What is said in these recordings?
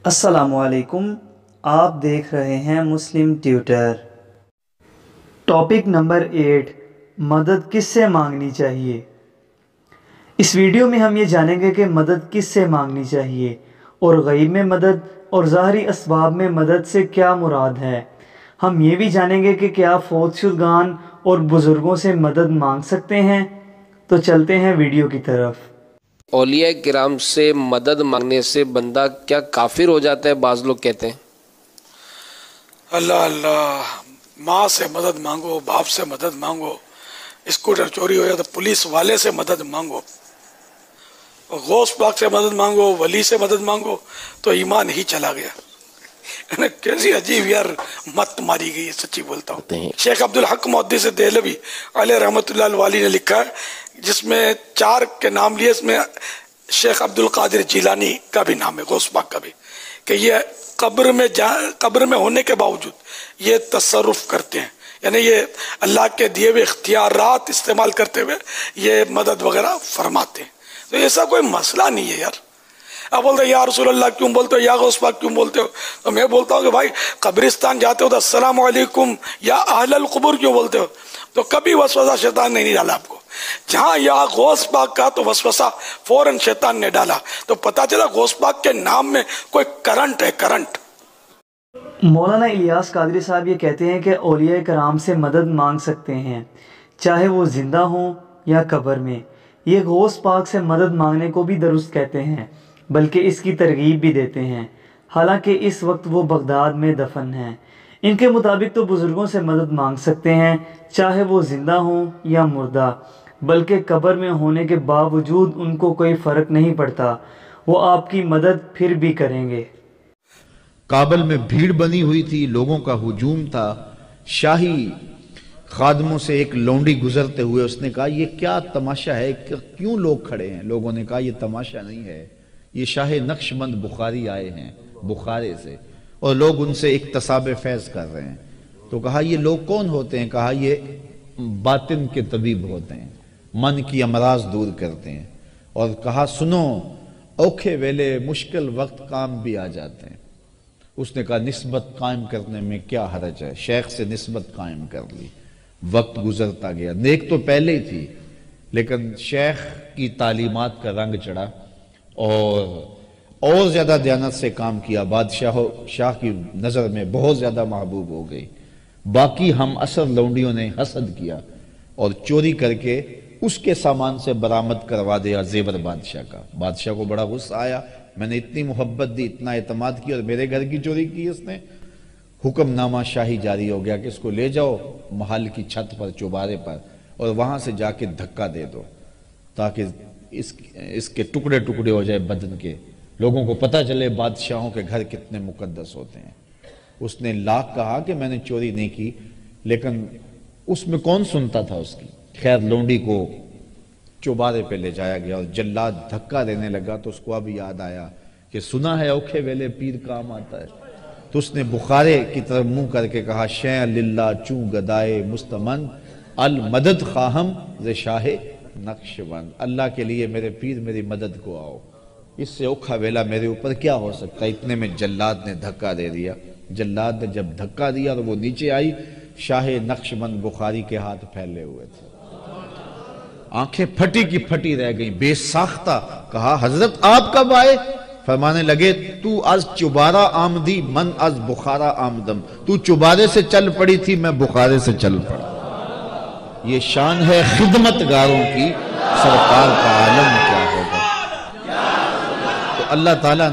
السلام علیکم، آپ دیکھ رہے ہیں مسلم ٹیوٹر۔ ٹاپک نمبر 8، مدد کس سے مانگنی چاہیے۔ اس ویڈیو میں ہم یہ جانیں گے کہ مدد کس سے مانگنی چاہیے اور غیب میں مدد اور ظاہری اسباب میں مدد سے کیا مراد ہے۔ ہم یہ بھی جانیں گے کہ کیا فوت شدگان اور بزرگوں سے مدد مانگ سکتے ہیں۔ تو چلتے ہیں ویڈیو کی طرف۔ اولیاء کرام سے مدد مانگنے سے بندہ کیا کافر ہو جاتا ہے؟ بعض لوگ کہتے ہیں اللہ اللہ، ماں سے مدد مانگو، باپ سے مدد مانگو، اسکوٹر چوری ہو جائے تو پولیس والے سے مدد مانگو، غوث پاک سے مدد مانگو، ولی سے مدد مانگو تو ایمان ہی چلا گیا۔ کیسی عجیب یار مت ماری گئی ہے، سچی بولتا ہوں۔ شیخ عبدالحق محدث دہلوی علیہ رحمۃ اللہ الوالی نے لکھا ہے، جس میں 4 کے نام لیے، اس میں شیخ عبدالقادر جیلانی کا بھی نام ہے، غوث پاک کا بھی، کہ یہ قبر میں ہونے کے باوجود یہ تصرف کرتے ہیں، یعنی یہ اللہ کے دیے ہوئے اختیارات استعمال کرتے ہوئے یہ مدد وغیرہ فرماتے ہیں۔ تو ایسا کوئی مسئلہ نہیں ہے یار۔ اب بولتے یا رسول اللہ کیوں بولتے ہو، یا غوث پاک کیوں بولتے ہو؟ تو میں بولتا ہوں کہ بھائی قبرستان جاتے ہو تو السلام علیکم یا اہل القبور کیوں بولتے ہو؟ تو کبھی وسوسہ شیطان نے نہیں ڈالا آپ کو۔ جہاں یا غوث پاک کا تو وسوسہ فوراً شیطان نے ڈالا، تو پتہ چلا غوث پاک کے نام میں کوئی کرنٹ ہے، کرنٹ۔ مولانا الیاس قادری صاحب یہ کہتے ہیں کہ اولیاء کرام سے مدد مانگ سکتے ہیں، چاہے وہ زندہ ہوں یا قبر میں۔ یہ غوث پاک سے مدد مانگنے کو بھی درست کہتے ہیں، بلکہ اس کی ترغیب بھی دیتے ہیں، حالانکہ اس وقت وہ بغداد میں دفن ہیں۔ ان کے مطابق تو بزرگوں سے مدد مانگ سکتے ہیں، چاہے وہ زندہ ہوں یا مردہ، بلکہ قبر میں ہونے کے باوجود ان کو کوئی فرق نہیں پڑتا، وہ آپ کی مدد پھر بھی کریں گے۔ کابل میں بھیڑ بنی ہوئی تھی، لوگوں کا ہجوم تھا۔ شاہی خادموں سے ایک لونڈی گزرتے ہوئے اس نے کہا یہ کیا تماشا ہے، کیوں لوگ کھڑے ہیں؟ لوگوں نے کہا یہ تماشا نہیں ہے، یہ شاہ نقشبند بخاری آئے ہیں بخارے سے، اور لوگ ان سے اکتساب فیض کر رہے ہیں۔ تو کہا یہ لوگ کون ہوتے ہیں؟ کہا یہ باطن کے طبیب ہوتے ہیں، من کی امراض دور کرتے ہیں۔ اور کہا سنو، اوکھے ویلے مشکل وقت کام بھی آ جاتے ہیں۔ اس نے کہا نسبت قائم کرنے میں کیا حرج ہے؟ شیخ سے نسبت قائم کر لی، وقت گزرتا گیا۔ نیک تو پہلے ہی تھی، لیکن شیخ کی تعلیمات کا رنگ چڑھا اور زیادہ دیانت سے کام کیا۔ شاہ کی نظر میں بہت زیادہ محبوب ہو گئی۔ باقی ہم اثر لونڈیوں نے حسد کیا اور چوری کر کے اس کے سامان سے برآمد کروا دیا زیور بادشاہ کا۔ بادشاہ کو بڑا غصہ آیا، میں نے اتنی محبت دی، اتنا اعتماد کیا، اور میرے گھر کی چوری کی اس نے۔ حکم نامہ شاہی جاری ہو گیا کہ اس کو لے جاؤ محل کی چھت پر، چوبارے پر، اور وہاں سے جا کے دھکا دے دو تاکہ اس کے ٹکڑے ٹکڑے ہو جائے بدن کے، لوگوں کو پتہ چلے بادشاہوں کے گھر کتنے مقدس ہوتے ہیں۔ اس نے لاکھ کہا کہ میں نے چوری نہیں کی، لیکن اس میں کون سنتا تھا اس کی؟ خیر لونڈی کو چوبارے پہ لے جایا گیا اور جلاد دھکا دینے لگا، تو اس کو اب یاد آیا کہ سنا ہے اوکھے ویلے پیر کام آتا ہے۔ تو اس نے بخارے کی طرف منہ کر کے کہا شیع للہ چوں گدائے مستمن المدد خواہم ز شاہ نقشبند، اللہ کے لیے میرے پیر میری مدد کو آؤ، اس سے اوکھا ویلا میرے اوپر کیا ہو سکتا ہے؟ اتنے میں جلاد نے دھکا دے دیا۔ جلاد نے جب دھکا دیا اور وہ نیچے آئی، شاہ نقشبند بخاری کے ہاتھ پھیلے ہوئے تھے، آنکھیں پھٹی کی پھٹی رہ گئیں، بے ساختہ کہا حضرت آپ کب آئے؟ فرمانے لگے تو از چوبارہ آمدی من از بخارا آمدم، تو چوبارے سے چل پڑی تھی، میں بخارے سے چل پڑا۔ یہ شان ہے خدمتگاروں کی، سرکار کا عالم کیا ہوگا۔ تو اللہ تعالیٰ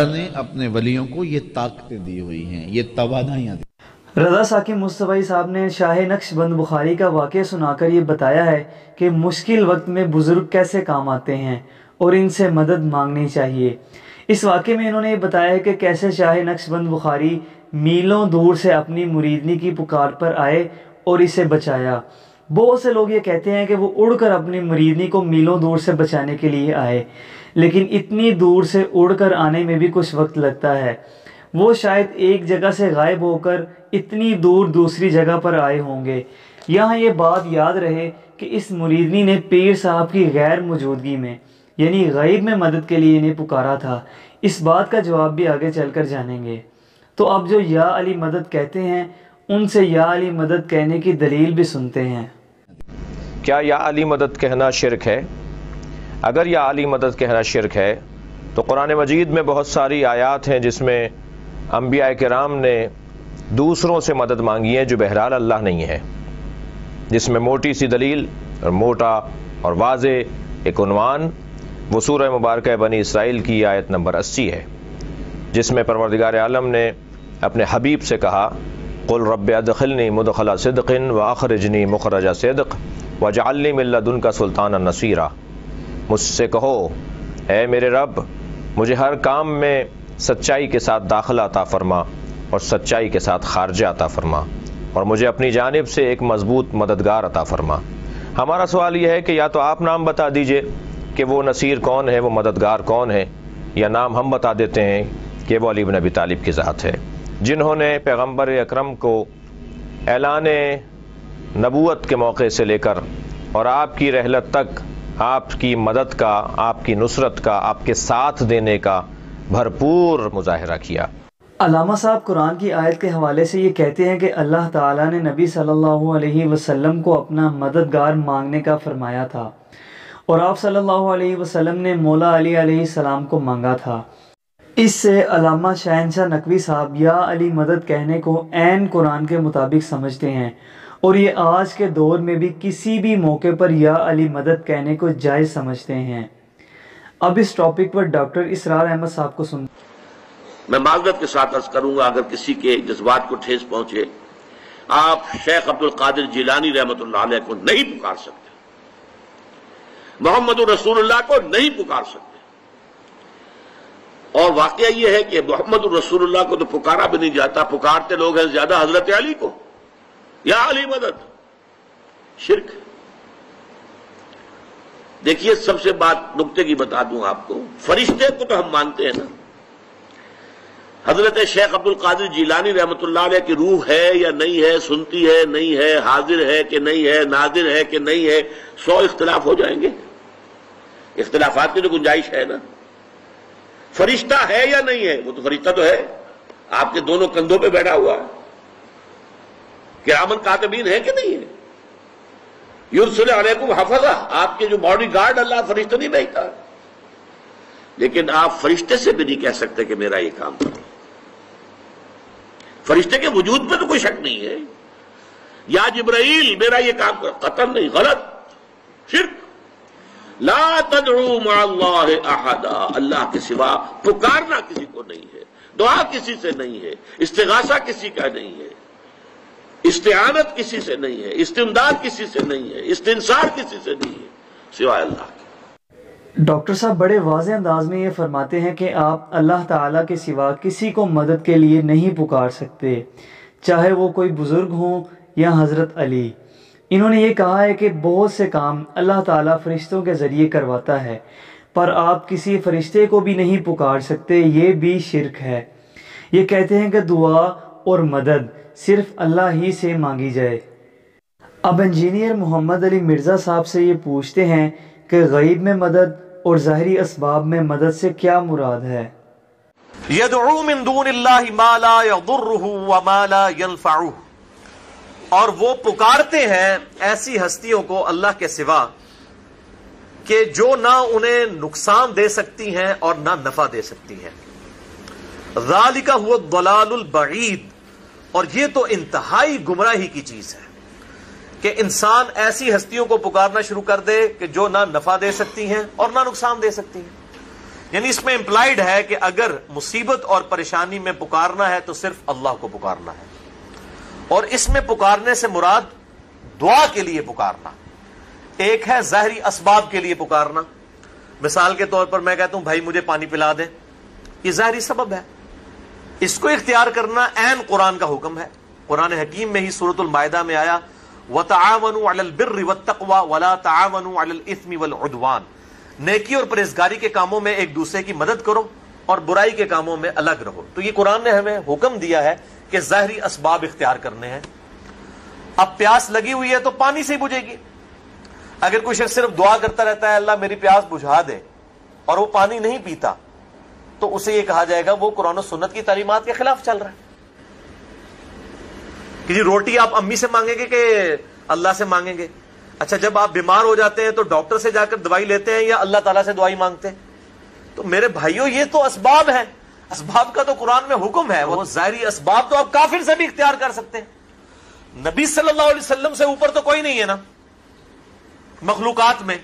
نے اپنے ولیوں کو یہ طاقتیں دی ہوئی ہیں، یہ توانائیاں دی۔ رضا ثاقب مصطفی صاحب نے شاہ نقشبند بخاری کا واقعہ سنا کر یہ بتایا ہے کہ مشکل وقت میں بزرگ کیسے کام آتے ہیں اور ان سے مدد مانگنی چاہیے۔ اس واقعے میں انہوں نے یہ بتایا ہے کہ کیسے شاہ نقشبند بخاری میلوں دور سے اپنی مریدنی کی پکار پر آئے اور اسے بچایا۔ بہت سے لوگ یہ کہتے ہیں کہ وہ اڑ کر اپنی مریدنی کو میلوں دور سے بچانے کے لیے آئے، لیکن اتنی دور سے اڑ کر آنے میں بھی کچھ وقت لگتا ہے۔ وہ شاید ایک جگہ سے غائب ہو کر اتنی دور دوسری جگہ پر آئے ہوں گے۔ یہاں یہ بات یاد رہے کہ اس مریدنی نے پیر صاحب کی غیر موجودگی میں یعنی غیب میں مدد کے لیے انہیں پکارا تھا؟ اس بات کا جواب بھی آگے چل کر جانیں گے۔ تو اب جو یا علی مدد کہتے ہیں ان سے یا علی مدد کہنے کی دلیل بھی سنتے ہیں۔ کیا یا علی مدد کہنا شرک ہے؟ اگر یا علی مدد کہنا شرک ہے تو قرآن مجید میں بہت ساری آیات ہیں جس میں انبیاء کرام نے دوسروں سے مدد مانگی ہے جو بہرحال اللہ نہیں ہے، جس میں موٹی سی دلیل اور موٹا اور واضح ایک عنوان وہ سورہ مبارکہ بنی اسرائیل کی آیت نمبر 80 ہے، جس میں پروردگار عالم نے اپنے حبیب سے کہا قل رب ادخلنی مدخل صدق واخرجنی مخرج صدق واجعلنی من لدنک سلطانا نصیرا، مجھ سے کہو اے میرے رب مجھے ہر کام میں سچائی کے ساتھ داخلہ عطا فرما اور سچائی کے ساتھ خارجہ عطا فرما، اور مجھے اپنی جانب سے ایک مضبوط مددگار عطا فرما۔ ہمارا سوال یہ ہے کہ یا تو آپ نام بتا دیجئے کہ وہ نصیر کون ہے، وہ مددگار کون ہے، یا نام ہم بتا دیتے ہیں کہ وہ علی بن ابی طالب کی ذات ہے، جنہوں نے پیغمبر اکرم کو اعلان نبوت کے موقع سے لے کر اور آپ کی رحلت تک آپ کی مدد کا، آپ کی نصرت کا، آپ کے ساتھ دینے کا بھرپور مظاہرہ کیا۔ علامہ صاحب قرآن کی آیت کے حوالے سے یہ کہتے ہیں کہ اللہ تعالیٰ نے نبی صلی اللہ علیہ وسلم کو اپنا مددگار مانگنے کا فرمایا تھا، اور آپ صلی اللہ علیہ وسلم نے مولا علی علیہ السلام کو مانگا تھا۔ اس سے علامہ شہنشاہ نقوی صاحب یا علی مدد کہنے کو عین قرآن کے مطابق سمجھتے ہیں، اور یہ آج کے دور میں بھی کسی بھی موقع پر یا علی مدد کہنے کو جائز سمجھتے ہیں۔ اب اس ٹاپک پر ڈاکٹر اسرار احمد صاحب کو سن۔ میں معذرت کے ساتھ عرض کروں گا اگر کسی کے جذبات کو ٹھیس پہنچے، آپ شیخ عبد القادر جیلانی رحمۃ اللہ علیہ کو نہیں پکار سکتے، محمد رسول اللہ کو نہیں پکار سکتے، اور واقعہ یہ ہے کہ محمد رسول اللہ کو تو پکارا بھی نہیں جاتا، پکارتے لوگ ہیں زیادہ حضرت علی کو، یا علی مدد، شرک۔ دیکھیے سب سے بات نکتے کی بتا دوں آپ کو، فرشتے کو تو ہم مانتے ہیں نا، حضرت شیخ عبد القادر جیلانی رحمۃ اللہ علیہ کی روح ہے یا نہیں ہے، سنتی ہے نہیں ہے، حاضر ہے کہ نہیں ہے، ناظر ہے کہ نہیں ہے، 100 اختلاف ہو جائیں گے، اختلافات کی تو گنجائش ہے نا۔ فرشتہ ہے یا نہیں ہے؟ وہ تو فرشتہ تو ہے، آپ کے دونوں کندھوں پہ بیٹھا ہوا ہے، کرامن کاتبین ہے کہ نہیں ہے، یرسل علیکم حفظہ، آپ کے جو باڈی گارڈ اللہ فرشتہ نہیں بھیجتا، لیکن آپ فرشتے سے بھی نہیں کہہ سکتے کہ میرا یہ کام کرو۔ فرشتے کے وجود پہ تو کوئی شک نہیں ہے، یا جبرائیل میرا یہ کام کرو، قطعاً نہیں، غلط، شرک۔ لا تدعو مع اللہ احدا، اللہ کے سوا پکارنا کسی کو نہیں ہے، دعا کسی سے نہیں ہے، استغاثہ کسی کا نہیں ہے، استعانت کسی سے نہیں ہے، استمداد کسی سے نہیں ہے، استنصار کسی سے نہیں ہے سوائے اللہ کے۔ ڈاکٹر صاحب بڑے واضح انداز میں یہ فرماتے ہیں کہ آپ اللہ تعالیٰ کے سوا کسی کو مدد کے لیے نہیں پکار سکتے، چاہے وہ کوئی بزرگ ہوں یا حضرت علی۔ انہوں نے یہ کہا ہے کہ بہت سے کام اللہ تعالیٰ فرشتوں کے ذریعے کرواتا ہے، پر آپ کسی فرشتے کو بھی نہیں پکار سکتے، یہ بھی شرک ہے۔ یہ کہتے ہیں کہ دعا اور مدد صرف اللہ ہی سے مانگی جائے۔ اب انجینئر محمد علی مرزا صاحب سے یہ پوچھتے ہیں کہ غیب میں مدد اور ظاہری اسباب میں مدد سے کیا مراد ہے؟ یدعو من دون اللہ ما لا یضرہ وما لا ینفعہ، اور وہ پکارتے ہیں ایسی ہستیوں کو اللہ کے سوا کہ جو نہ انہیں نقصان دے سکتی ہیں اور نہ نفع دے سکتی ہیں۔ ذالک هو الضلال البعید، اور یہ تو انتہائی گمراہی کی چیز ہے کہ انسان ایسی ہستیوں کو پکارنا شروع کر دے کہ جو نہ نفع دے سکتی ہیں اور نہ نقصان دے سکتی ہیں۔ یعنی اس میں امپلائیڈ ہے کہ اگر مصیبت اور پریشانی میں پکارنا ہے تو صرف اللہ کو پکارنا ہے، اور اس میں پکارنے سے مراد دعا کے لیے پکارنا، ایک ہے ظاہری اسباب کے لیے پکارنا۔ مثال کے طور پر میں کہتا ہوں بھائی مجھے پانی پلا دیں، یہ ظاہری سبب ہے، اس کو اختیار کرنا عین قرآن کا حکم ہے۔ قرآن حکیم میں ہی سورۃ المائدہ میں آیا وَتَعَاوَنُوا عَلَى الْبِرِّ وَالتَّقْوَى وَلَا تَعَاوَنُوا عَلَى الْإِثْمِ وَالْعُدْوَانِ، نیکی اور پرہیزگاری کے کاموں میں ایک دوسرے کی مدد کرو اور برائی کے کاموں میں الگ رہو۔ تو یہ قرآن نے ہمیں حکم دیا ہے کہ ظاہری اسباب اختیار کرنے ہیں۔ اب پیاس لگی ہوئی ہے تو پانی سے ہی بجھے گی۔ اگر کوئی شخص صرف دعا کرتا رہتا ہے اللہ میری پیاس بجھا دے، اور وہ پانی نہیں پیتا تو اسے یہ کہا جائے گا وہ قرآن و سنت کی تعلیمات کے خلاف چل رہا ہے کہ جی روٹی آپ امی سے مانگیں گے کہ اللہ سے مانگیں گے؟ اچھا جب آپ بیمار ہو جاتے ہیں تو ڈاکٹر سے جا کر دوائی لیتے ہیں یا اللہ تعالیٰ سے دوائی مانگتے ہیں؟ تو میرے بھائیوں یہ تو اسباب ہیں، اسباب کا تو قرآن میں حکم ہے، وہ ظاہری اسباب تو آپ کافر سے بھی اختیار کر سکتے ہیں، نبی صلی اللہ علیہ وسلم سے اوپر تو کوئی نہیں ہے نا مخلوقات میں۔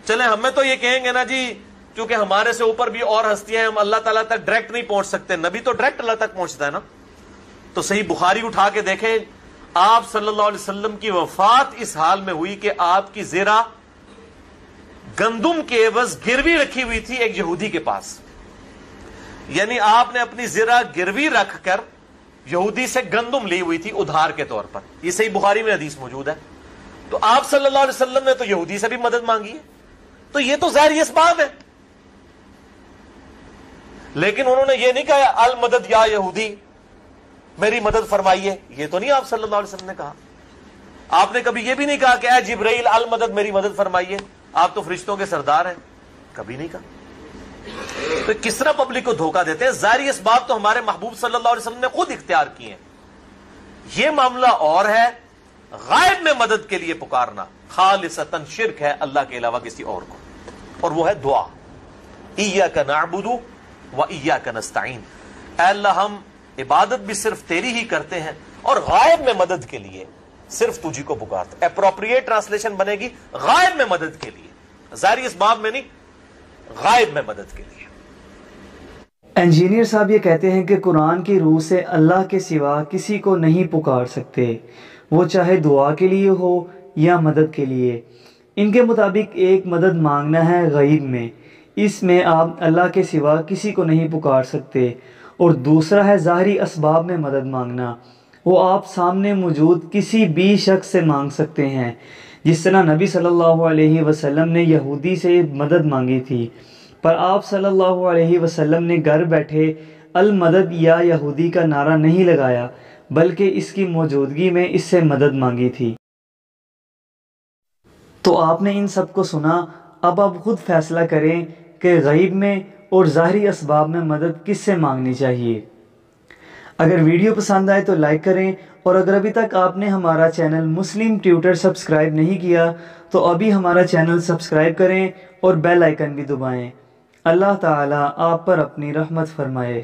چلیں ہمیں تو یہ کہیں گے نا جی کیونکہ ہمارے سے اوپر بھی اور ہستیاں ہیں، ہم اللہ تعالیٰ تک ڈائریکٹ نہیں پہنچ سکتے، نبی تو ڈائریکٹ اللہ تک پہنچتا ہے نا۔ تو صحیح بخاری اٹھا کے دیکھیں، آپ صلی اللہ علیہ وسلم کی وفات اس حال میں ہوئی کہ آپ کی زرہ گندم کے عوض گروی رکھی ہوئی تھی ایک یہودی کے پاس، یعنی آپ نے اپنی زرہ گروی رکھ کر یہودی سے گندم لی ہوئی تھی ادھار کے طور پر، یہ صحیح بخاری میں حدیث موجود ہے۔ تو آپ صلی اللہ علیہ وسلم نے تو یہودی سے بھی مدد مانگی ہے، تو یہ تو ظاہری اسباب ہے، لیکن انہوں نے یہ نہیں کہا المدد یا یہودی میری مدد فرمائیے، یہ تو نہیں آپ صلی اللہ علیہ وسلم نے کہا۔ آپ نے کبھی یہ بھی نہیں کہا کہ اے جبرائیل المدد میری مدد فرمائیے، آپ تو فرشتوں کے سردار ہیں، کبھی نہیں کہا۔ تو کس طرح پبلک کو دھوکہ دیتے ہیں؟ ظاہری اسباب تو ہمارے محبوب صلی اللہ علیہ وسلم نے خود اختیار کیے ہیں۔ یہ معاملہ اور ہے، غائب میں مدد کے لیے پکارنا خالصتاً شرک ہے اللہ کے علاوہ کسی اور کو، اور وہ ہے دعا، ایاک نعبد و ایاک نستعین، اے اللہ ہم عبادت بھی صرف تیری ہی کرتے ہیں اور غائب میں مدد کے لیے صرف تجھی کو پکارتے ہیں۔ اپروپریٹ ٹرانسلیشن بنے گی غائب میں مدد کے لیے، ظاہری اسباب میں نہیں، غائب میں مدد کے لیے۔ انجینئر صاحب یہ کہتے ہیں کہ قرآن کی روح سے اللہ کے سوا کسی کو نہیں پکار سکتے، وہ چاہے دعا کے لیے ہو یا مدد کے لیے۔ ان کے مطابق ایک مدد مانگنا ہے غیب میں، اس میں آپ اللہ کے سوا کسی کو نہیں پکار سکتے، اور دوسرا ہے ظاہری اسباب میں مدد مانگنا، وہ آپ سامنے موجود کسی بھی شخص سے مانگ سکتے ہیں، جس طرح نبی صلی اللہ علیہ وسلم نے یہودی سے مدد مانگی تھی، پر آپ صلی اللہ علیہ وسلم نے گھر بیٹھے المدد یا یہودی کا نعرہ نہیں لگایا، بلکہ اس کی موجودگی میں اس سے مدد مانگی تھی۔ تو آپ نے ان سب کو سنا، اب آپ خود فیصلہ کریں کہ غیب میں اور ظاہری اسباب میں مدد کس سے مانگنی چاہیے۔ اگر ویڈیو پسند آئے تو لائک کریں، اور اگر ابھی تک آپ نے ہمارا چینل مسلم ٹیوٹر سبسکرائب نہیں کیا تو ابھی ہمارا چینل سبسکرائب کریں اور بیل آئیکن بھی دبائیں۔ اللہ تعالیٰ آپ پر اپنی رحمت فرمائے۔